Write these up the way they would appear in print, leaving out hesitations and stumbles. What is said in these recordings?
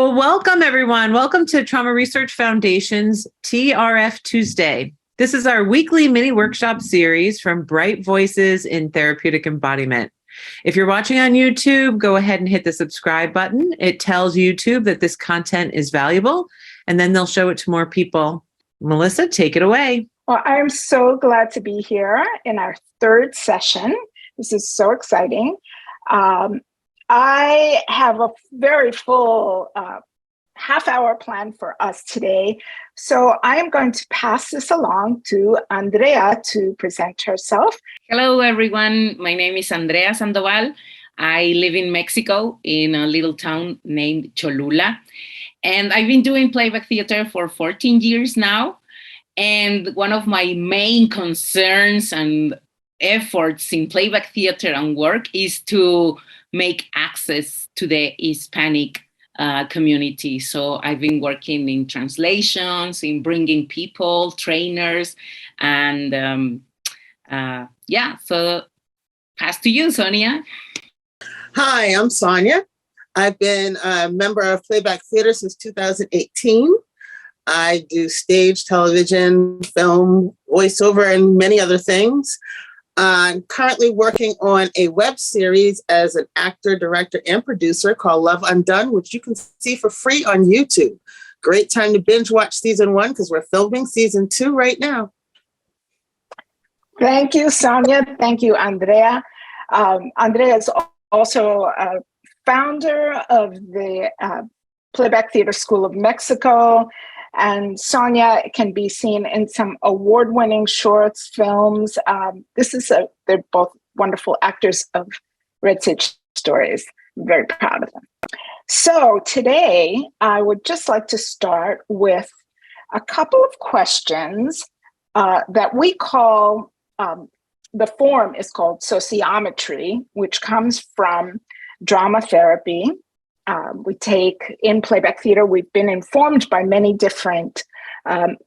Well, welcome everyone. Welcome to Trauma Research Foundation's TRF Tuesday. This is our weekly mini workshop series from Bright Voices in Therapeutic Embodiment. If you're watching on YouTube, go ahead and hit the subscribe button. It tells YouTube that this content is valuable, and then they'll show it to more people. Melissa, take it away. Well, I'm so glad to be here in our third session. This is so exciting. I have a very full half-hour plan for us today. So I am going to pass this along to Andrea to present herself. Hello, everyone. My name is Andrea Sandoval. I live in Mexico in a little town named Cholula. And I've been doing playback theater for 14 years now. And one of my main concerns and efforts in playback theater and work is to make access to the Hispanic community. So I've been working in translations, in bringing people, trainers, and so pass to you, Sonia. Hi, I'm Sonia. I've been a member of Playback Theatre since 2018. I do stage, television, film, voiceover, and many other things. I'm currently working on a web series as an actor, director, and producer called Love Undone, which you can see for free on YouTube. Great time to binge watch season 1 because we're filming season 2 right now. Thank you, Sonia. Thank you, Andrea. Andrea is also a founder of the Playback Theatre School of Mexico. And Sonia can be seen in some award-winning shorts, films. They're both wonderful actors of Red Sage Stories. I'm very proud of them. So today, I would just like to start with a couple of questions that we call, the form is called sociometry, which comes from drama therapy. We take in playback theater, we've been informed by many different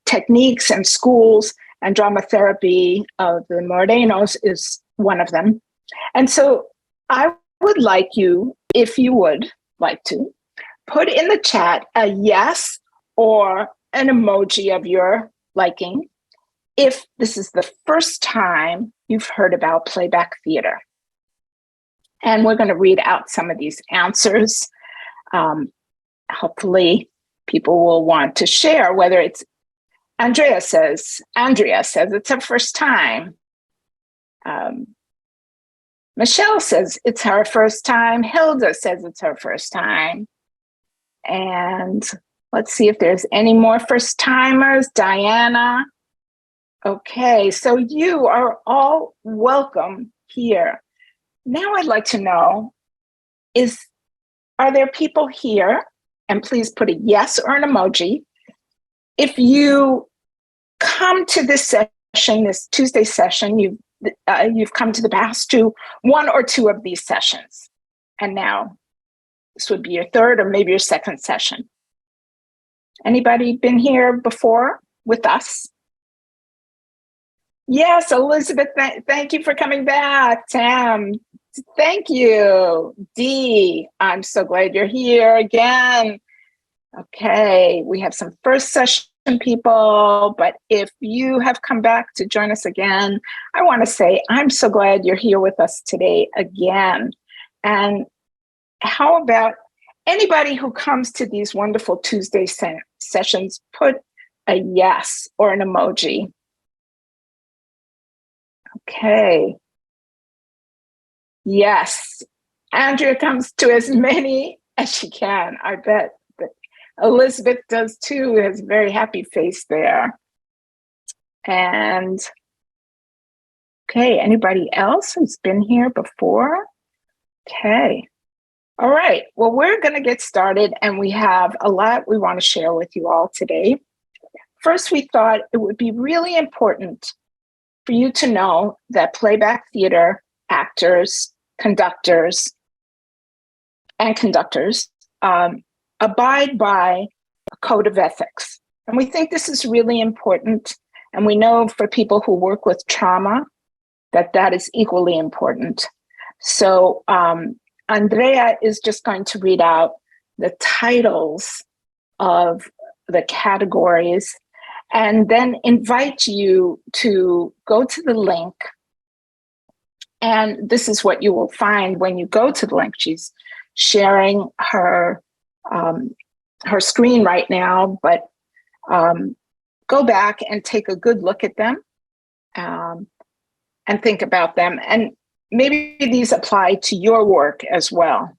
techniques and schools, and drama therapy of the Morenos is one of them. And so I would like you, if you would like to, put in the chat a yes or an emoji of your liking if this is the first time you've heard about playback theater. And we're going to read out some of these answers. Hopefully people will want to share, whether it's Andrea says it's her first time. Michelle says it's her first time. Hilda says it's her first time. And let's see if there's any more first timers. Diana. Okay, so you are all welcome here. Now I'd like to know are there people here, and please put a yes or an emoji, if you come to this session, this Tuesday session, you've come to the past to one or two of these sessions, and now this would be your third or maybe your second session. Anybody been here before with us? Yes, Elizabeth, thank you for coming back. Tam, thank you. Dee, I'm so glad you're here again. Okay, we have some first session people, but if you have come back to join us again, I want to say I'm so glad you're here with us today again. And how about anybody who comes to these wonderful Tuesday sessions, put a yes or an emoji. Okay. Yes, Andrea comes to as many as she can, I bet. But Elizabeth does too, has a very happy face there. And okay, anybody else who's been here before? Okay. All right, well, we're gonna get started and we have a lot we want to share with you all today. First, we thought it would be really important for you to know that playback theater actors, conductors, abide by a code of ethics. And we think this is really important. And we know for people who work with trauma that is equally important. So Andrea is just going to read out the titles of the categories, and then invite you to go to the link. And this is what you will find when you go to the link. She's sharing her screen right now, but go back and take a good look at them and think about them. And maybe these apply to your work as well.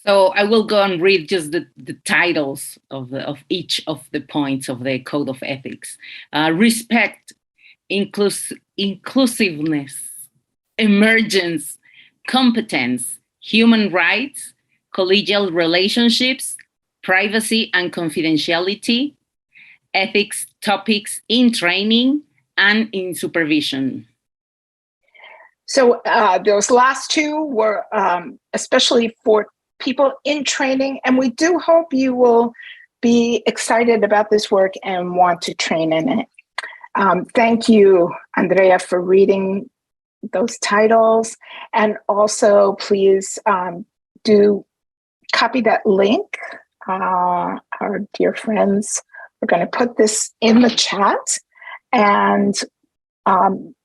So I will go and read just the titles of each of the points of the Code of Ethics. Respect, inclusiveness, emergence, competence, human rights, collegial relationships, privacy and confidentiality, ethics topics in training and in supervision. So those last two were especially for people in training, and we do hope you will be excited about this work and want to train in it. Thank you, Andrea, for reading those titles, and also please do copy that link. Our dear friends are going to put this in the chat, and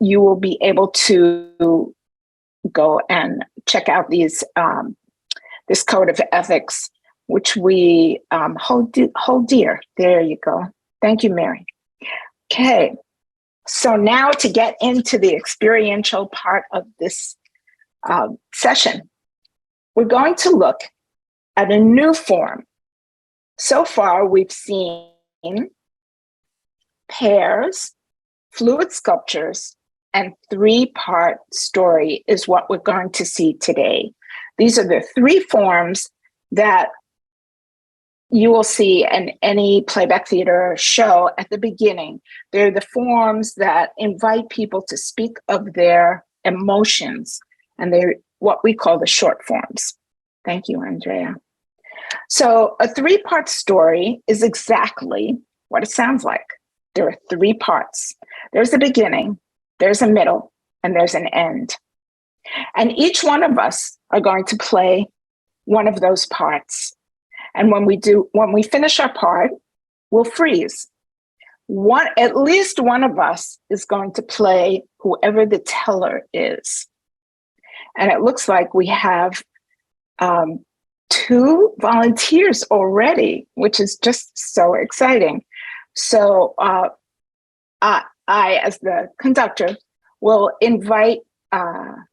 you will be able to go and check out these this code of ethics, which we hold dear. There you go. Thank you, Mary. Okay, so now to get into the experiential part of this session, we're going to look at a new form. So far, we've seen pairs, fluid sculptures, and three-part story is what we're going to see today. These are the three forms that you will see in any playback theater show at the beginning. They're the forms that invite people to speak of their emotions, and they're what we call the short forms. Thank you, Andrea. So a three-part story is exactly what it sounds like. There are three parts. There's a beginning, there's a middle, and there's an end. And each one of us are going to play one of those parts. And when we finish our part, we'll freeze. At least one of us is going to play whoever the teller is. And it looks like we have 2 volunteers already, which is just so exciting. So I, as the conductor, will invite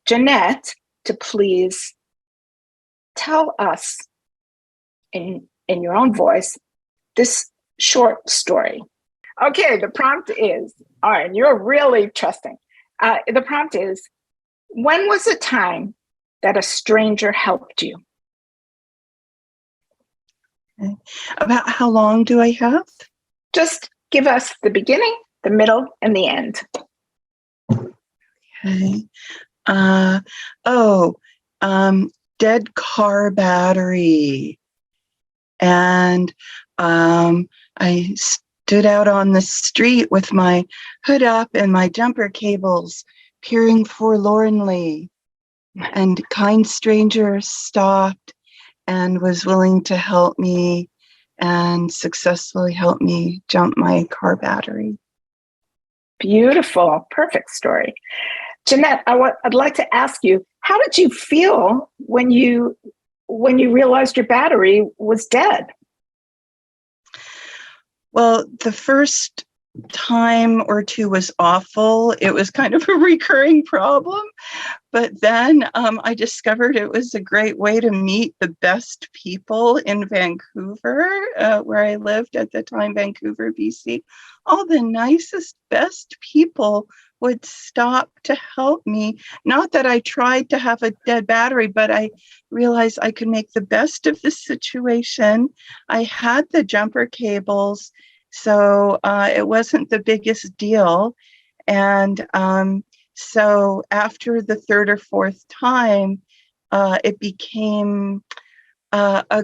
Jeanette to please tell us in your own voice this short story. Okay, the prompt is, all right, and you're really trusting. The prompt is, when was a time that a stranger helped you? Okay. About how long do I have? Just give us the beginning, the middle, and the end. Okay. Dead car battery. And I stood out on the street with my hood up and my jumper cables, peering forlornly. And kind stranger stopped and was willing to help me and successfully help me jump my car battery. Beautiful, perfect story. Jeanette, I'd like to ask you, how did you feel when you realized your battery was dead? Well, the first time or two was awful. It was kind of a recurring problem. But then I discovered it was a great way to meet the best people in Vancouver, where I lived at the time, Vancouver, BC. All the nicest, best people would stop to help me. Not that I tried to have a dead battery, but I realized I could make the best of the situation. I had the jumper cables, so it wasn't the biggest deal. And so after the third or fourth time, it became a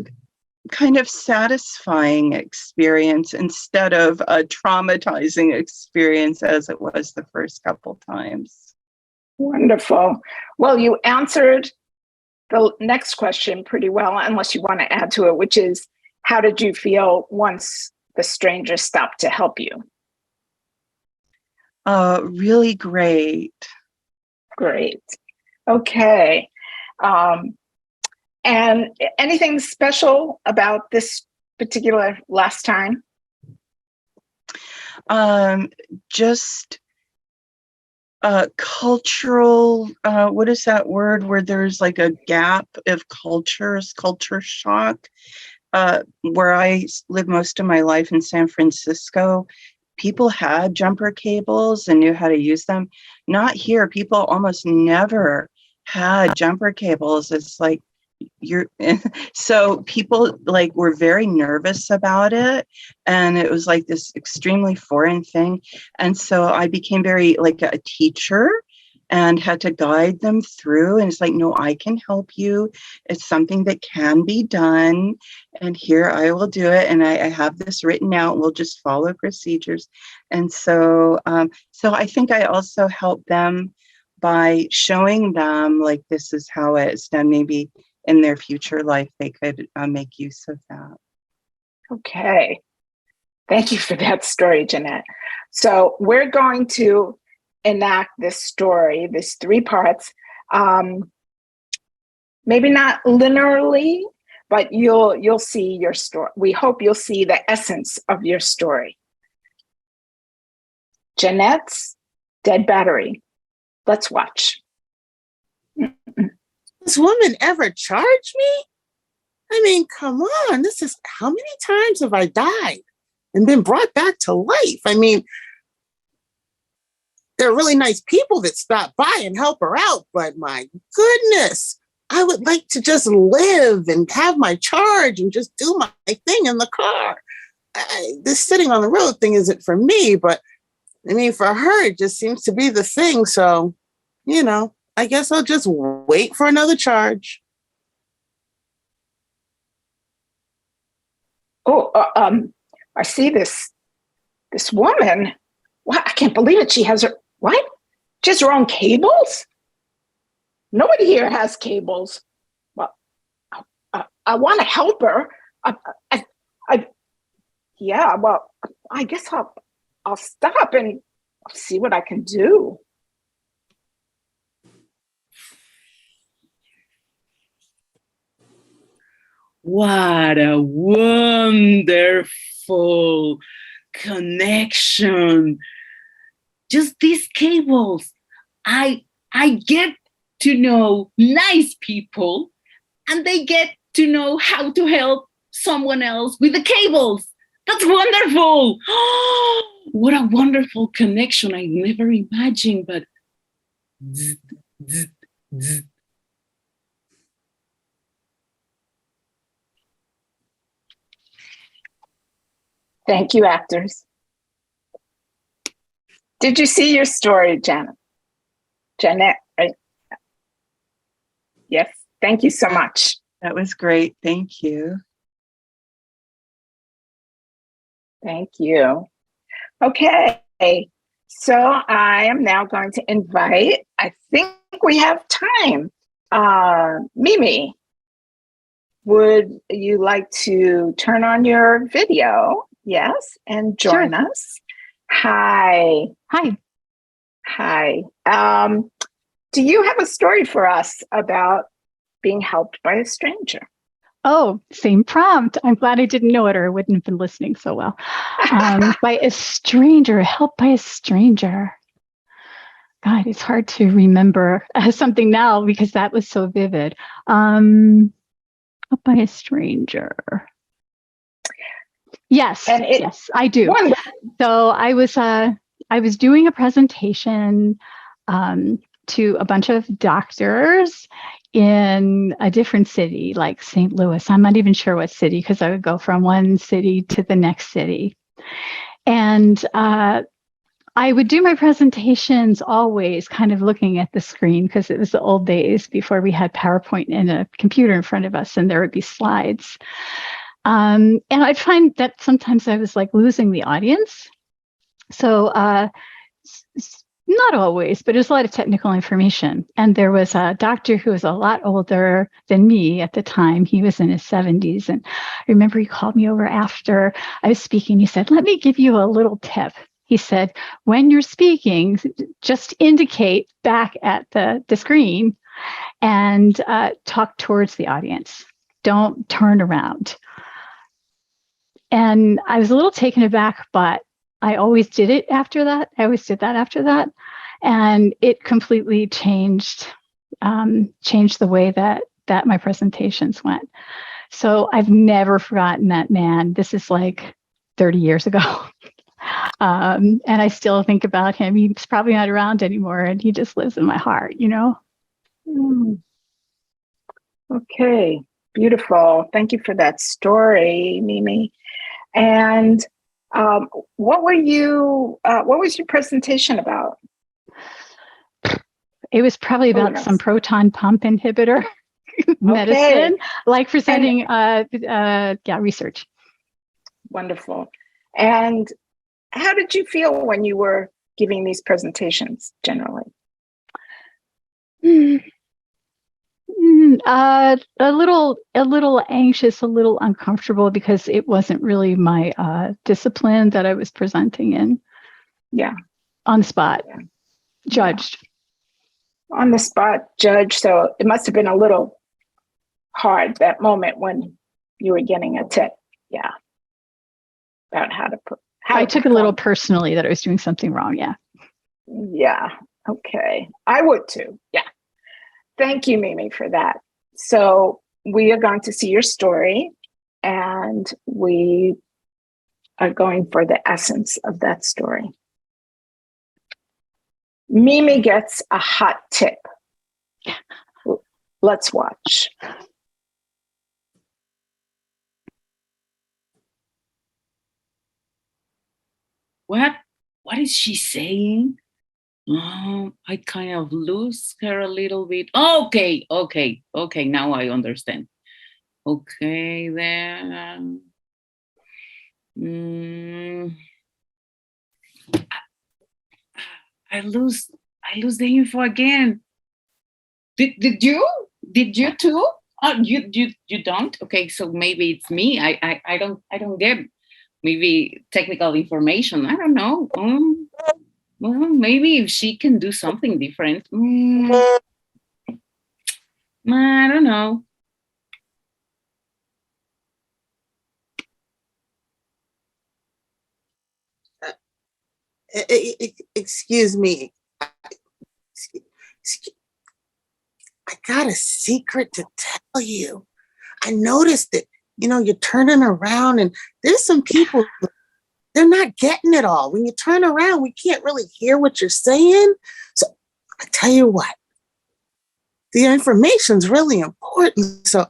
kind of satisfying experience instead of a traumatizing experience as it was the first couple times. Wonderful. Well, you answered the next question pretty well, unless you want to add to it, which is, how did you feel once the stranger stopped to help you? Really great. Great. Okay. And anything special about this particular last time? Just cultural, what is that word where there's like a gap of cultures, culture shock? Where I lived most of my life in San Francisco, people had jumper cables and knew how to use them. Not here. People almost never had jumper cables. It's like so people like were very nervous about it, and it was like this extremely foreign thing. And so I became very like a teacher and had to guide them through. And it's like, no, I can help you. It's something that can be done. And here I will do it. And I have this written out. We'll just follow procedures. And so, so I think I also help them by showing them like, this is how it's done. Maybe in their future life, they could make use of that. Okay. Thank you for that story, Jeanette. So we're going to enact this story, this 3 parts, maybe not linearly, but you'll see your story. We hope you'll see the essence of your story. Jeanette's dead battery. Let's watch. This woman ever charged me? I mean, come on. This is, how many times have I died and been brought back to life? I mean, there are really nice people that stop by and help her out, but my goodness, I would like to just live and have my charge and just do my thing in the car. This sitting on the road thing isn't for me, but I mean, for her, it just seems to be the thing. So, you know, I guess I'll just wait for another charge. Oh, I see this woman. What? I can't believe it. She has her, what? She has her own cables? Nobody here has cables. Well, I want to help her. Yeah, well, I guess I'll stop and see what I can do. What a wonderful connection. Just these cables. I get to know nice people, and they get to know how to help someone else with the cables. That's wonderful. What a wonderful connection. I never imagined, but zzz, zzz, zzz. Thank you, actors. Did you see your story, Janet? Jeanette, right? Yes. Thank you so much. That was great. Thank you. Thank you. Okay. So I am now going to invite, I think we have time. Mimi, would you like to turn on your video? Yes, and join us. Hi. Hi. Hi. Do you have a story for us about being helped by a stranger? Oh, same prompt. I'm glad I didn't know it, or I wouldn't have been listening so well. By a stranger, helped by a stranger. God, it's hard to remember something now because that was so vivid. Helped by a stranger. Yes, yes, I do. So I was doing a presentation to a bunch of doctors in a different city, like St. Louis. I'm not even sure what city, because I would go from one city to the next city. And I would do my presentations always kind of looking at the screen, because it was the old days before we had PowerPoint and a computer in front of us, and there would be slides. And I'd find that sometimes I was like losing the audience. So Not always, but there's a lot of technical information. And there was a doctor who was a lot older than me at the time. He was in his 70s. And I remember he called me over after I was speaking. He said, let me give you a little tip. He said, when you're speaking, just indicate back at the screen and talk towards the audience. Don't turn around. And I was a little taken aback, but I always did it after that. I always did that after that. And it completely changed the way that my presentations went. So I've never forgotten that man. This is like 30 years ago. And I still think about him. He's probably not around anymore, and he just lives in my heart, you know? Okay, beautiful. Thank you for that story, Mimi. And what was your presentation about? It was probably about some proton pump inhibitor medicine, like presenting research. Wonderful. And how did you feel when you were giving these presentations generally? A little anxious, a little uncomfortable, because it wasn't really my discipline that I was presenting in. Yeah. On the spot, judged. On the spot, judged. So it must have been a little hard that moment when you were getting a tip. Yeah. About how to put. I took it a little personally that I was doing something wrong. Yeah. Yeah. Okay. I would too. Yeah. Thank you, Mimi, for that. So we are going to see your story, and we are going for the essence of that story. Mimi gets a hot tip. Let's watch. What is she saying? I kind of lose her a little bit. Okay. Now I understand. Okay, then. I lose the info again. Did you? Did you too? Oh, you don't? Okay, so maybe it's me. I don't get maybe technical information. I don't know. Well, maybe if she can do something different. I don't know. Excuse me. I got a secret to tell you. I noticed it. You know, you're turning around and there's some people, they're not getting it all. When you turn around, we can't really hear what you're saying. So I tell you what, the information's really important. So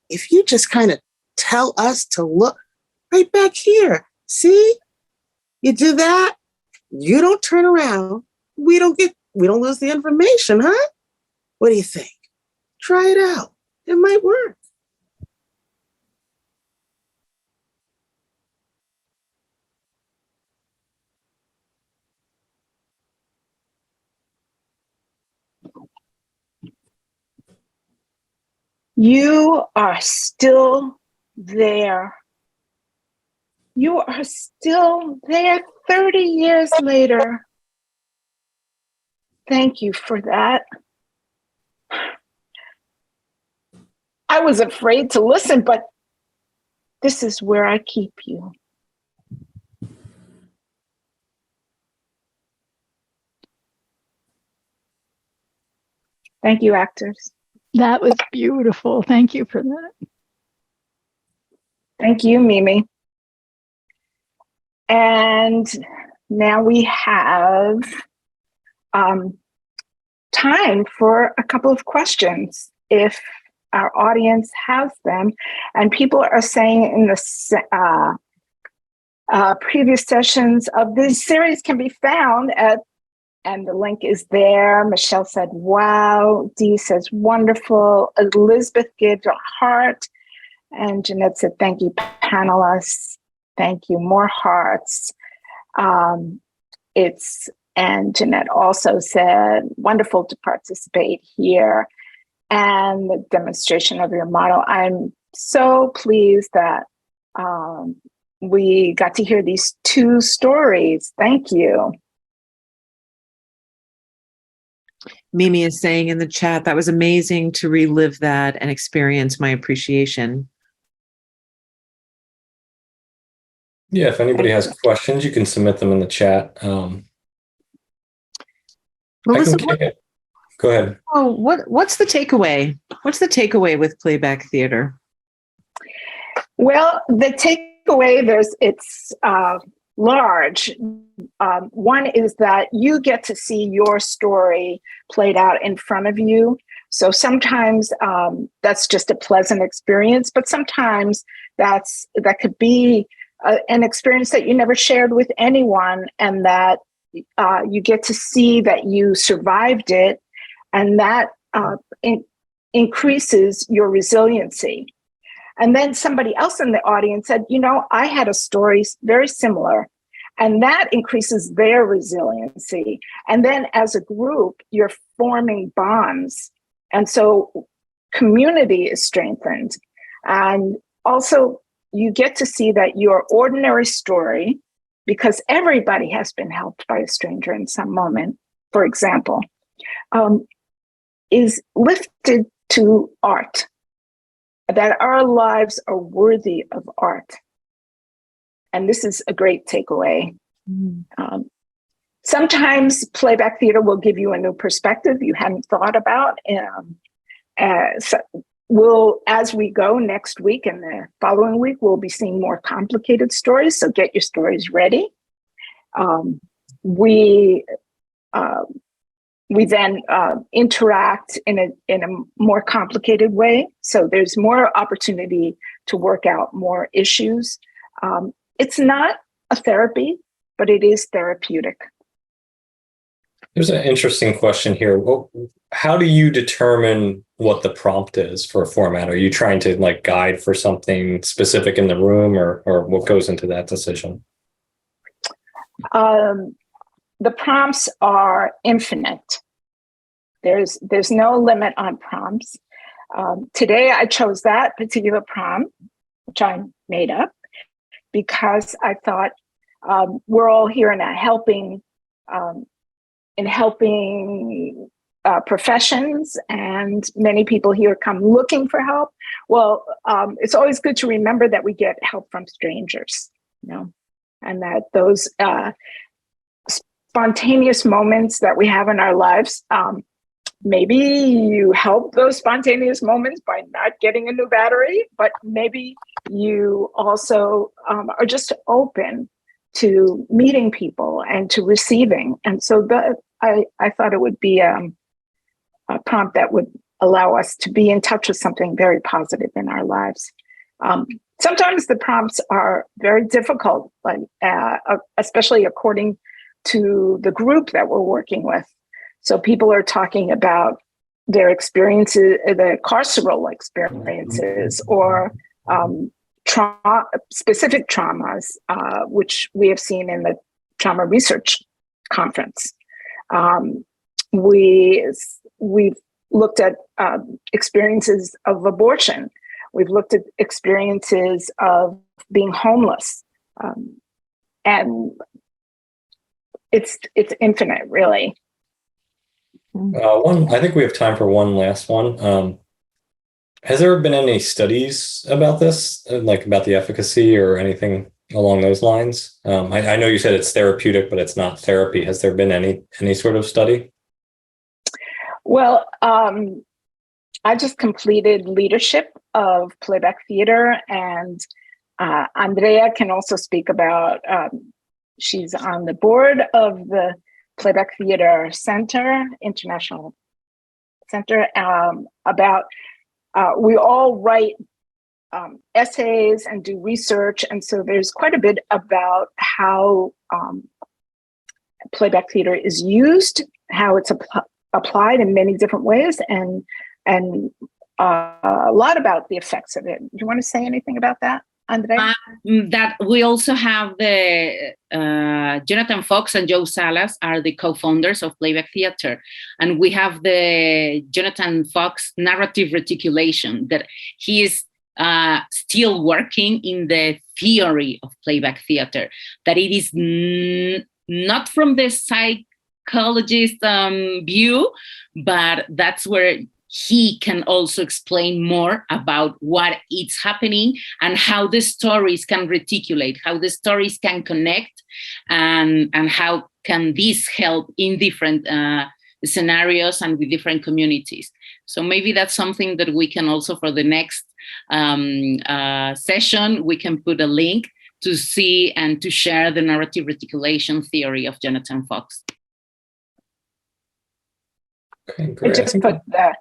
if you just kind of tell us to look right back here, see, you do that, you don't turn around, we don't lose the information, huh? What do you think? Try it out. It might work. You are still there. You are still there 30 years later. Thank you for that. I was afraid to listen, but this is where I keep you. Thank you, actors. That was beautiful. Thank you for that. Thank you, Mimi. And now we have time for a couple of questions, if our audience has them. And people are saying in the previous sessions of this series can be found at, and the link is there. Michelle said, wow. Dee says, wonderful. Elizabeth gave a heart. And Jeanette said, thank you, panelists. Thank you, more hearts. It's And Jeanette also said, wonderful to participate here and the demonstration of your model. I'm so pleased that we got to hear these two stories. Thank you. Mimi is saying in the chat, that was amazing to relive that and experience my appreciation. Yeah, if anybody has questions, you can submit them in the chat. Melissa, go ahead. Oh, what's the takeaway? What's the takeaway with Playback Theatre? Well, the takeaway, it's large. One is that you get to see your story played out in front of you. So sometimes that's just a pleasant experience, but sometimes that could be an experience that you never shared with anyone, and that you get to see that you survived it, and that increases your resiliency. And then somebody else in the audience said, I had a story very similar, and that increases their resiliency. And then as a group, you're forming bonds. And so community is strengthened. And also you get to see that your ordinary story, because everybody has been helped by a stranger in some moment, for example, is lifted to art, that our lives are worthy of art. And this is a great takeaway. Sometimes playback theater will give you a new perspective you hadn't thought about. As we go next week and the following week, we'll be seeing more complicated stories. So get your stories ready. We then interact in a more complicated way. So there's more opportunity to work out more issues. It's not a therapy, but it is therapeutic. There's an interesting question here. How do you determine what the prompt is for a format? Are you trying to guide for something specific in the room, or what goes into that decision? The prompts are infinite. There's no limit on prompts. Today I chose that particular prompt, which I made up, because I thought we're all here in a helping professions, and many people here come looking for help. Well, it's always good to remember that we get help from strangers, and that those spontaneous moments that we have in our lives, maybe you help those spontaneous moments by not getting a new battery, but maybe you also are just open to meeting people and to receiving. And so I thought it would be a prompt that would allow us to be in touch with something very positive in our lives. Sometimes the prompts are very difficult, especially according to the group that we're working with. So people are talking about their experiences, the carceral experiences, or specific traumas, which we have seen in the trauma research conference. We've looked at experiences of abortion. We've looked at experiences of being homeless, and it's infinite, really. I think we have time for one last one. Has there been any studies about this, about the efficacy or anything along those lines? I know you said it's therapeutic, but it's not therapy. Has there been any sort of study? Well, I just completed leadership of Playback Theatre, and Andrea can also speak about, she's on the board of the Playback Theatre Center, International Center, about, we all write essays and do research. And so there's quite a bit about how playback theater is used, how it's applied in many different ways, and a lot about the effects of it. Do you want to say anything about that, Andrea? That we also have the Jonathan Fox and Joe Salas are the co-founders of Playback Theatre. And we have the Jonathan Fox narrative reticulation, that he is still working in the theory of Playback Theatre, that it is not from the psychologist view, but that's where he can also explain more about what is happening and how the stories can reticulate, how the stories can connect, and how can this help in different scenarios and with different communities. So maybe that's something that we can also, for the next session, we can put a link to see and to share the narrative reticulation theory of Jonathan Fox. Okay, great. I just put the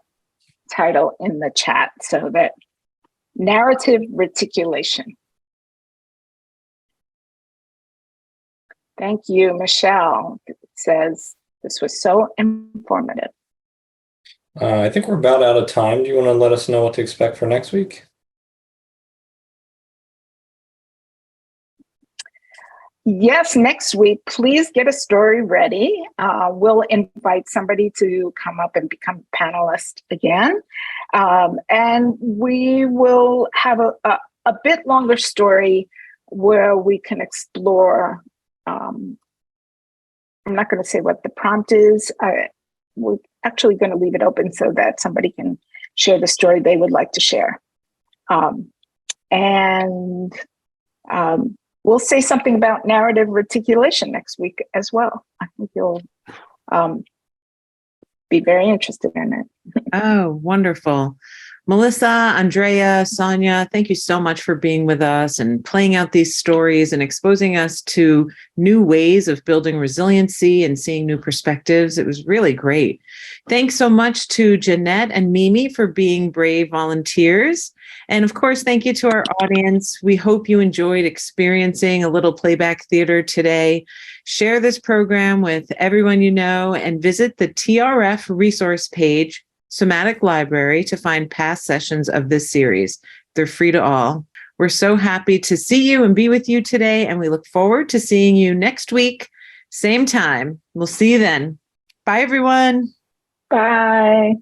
title in the chat, so that narrative reticulation. Thank you, Michelle. It says this was so informative. I think we're about out of time. Do you want to let us know what to expect for next week? Yes, next week, please get a story ready. We'll invite somebody to come up and become a panelist again. And we will have a bit longer story where we can explore. I'm not going to say what the prompt is. We're actually going to leave it open so that somebody can share the story they would like to share. We'll say something about narrative reticulation next week as well. I think you'll be very interested in it. Oh, wonderful. Melissa, Andrea, Sonia, thank you so much for being with us and playing out these stories and exposing us to new ways of building resiliency and seeing new perspectives. It was really great. Thanks so much to Jeanette and Mimi for being brave volunteers. And of course, thank you to our audience. We hope you enjoyed experiencing a little playback theater today. Share this program with everyone you know and visit the TRF resource page, Somatic Library, to find past sessions of this series. They're free to all. We're so happy to see you and be with you today, and we look forward to seeing you next week, same time. We'll see you then. Bye, everyone. Bye.